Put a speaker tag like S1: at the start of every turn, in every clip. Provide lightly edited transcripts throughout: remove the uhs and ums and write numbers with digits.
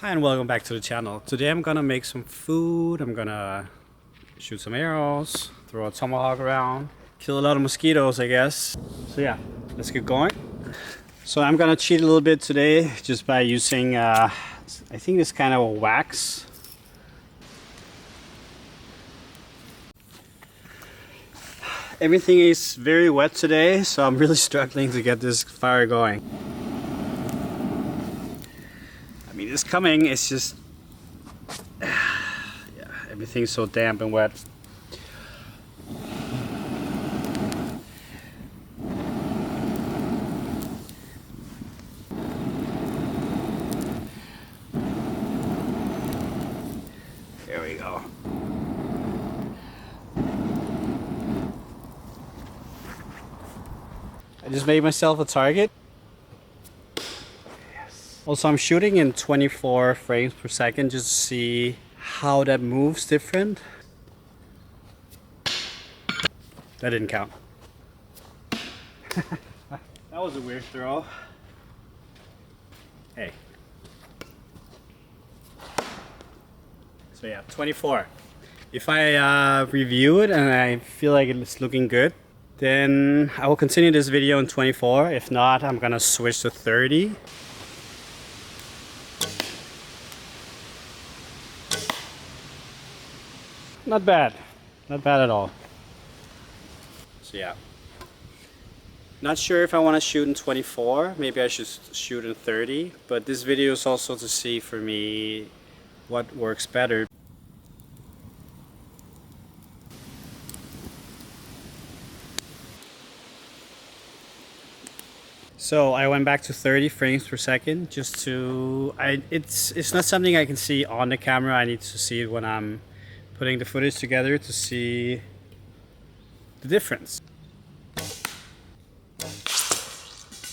S1: Hi and welcome back to the channel. Today I'm gonna make some food. I'm gonna shoot some arrows, throw a tomahawk around, kill a lot of mosquitoes, I guess. So yeah, let's get going. So I'm gonna cheat a little bit today just by using, I think this kind of wax. Everything is very wet today, so I'm really struggling to get this fire going. I mean, it's coming, it's just, yeah, everything's so damp and wet. There we go. I just made myself a target. Yes. Also, I'm shooting in 24 frames per second just to see how that moves different. That didn't count. That was a weird throw. Hey. So yeah, 24. If I review it and I feel like it's looking good, then I will continue this video in 24. If not, I'm gonna switch to 30. Not bad. Not bad at all. So yeah. Not sure if I want to shoot in 24. Maybe I should shoot in 30. But this video is also to see for me what works better. So I went back to 30 frames per second just to, it's not something I can see on the camera. I need to see it when I'm putting the footage together to see the difference.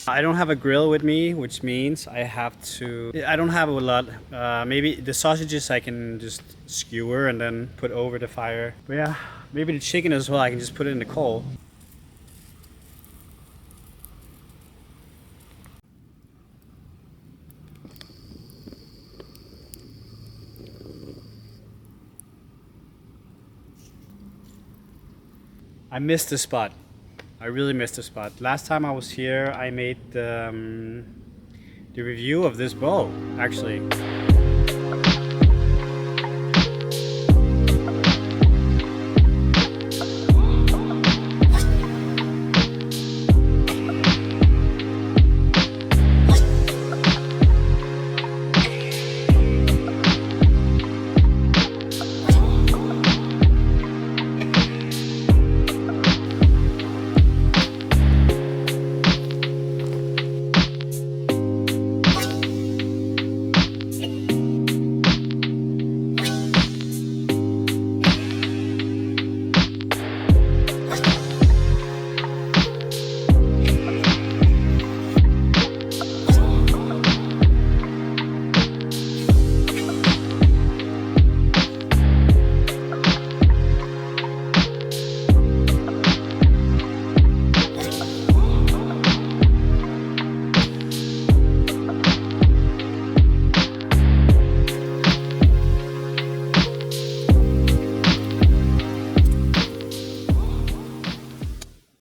S1: I don't have a grill with me, which means I don't have a lot. Maybe the sausages I can just skewer and then put over the fire. But yeah, maybe the chicken as well, I can just put it in the coal. I missed the spot. I really missed the spot. Last time I was here, I made the review of this bow, actually.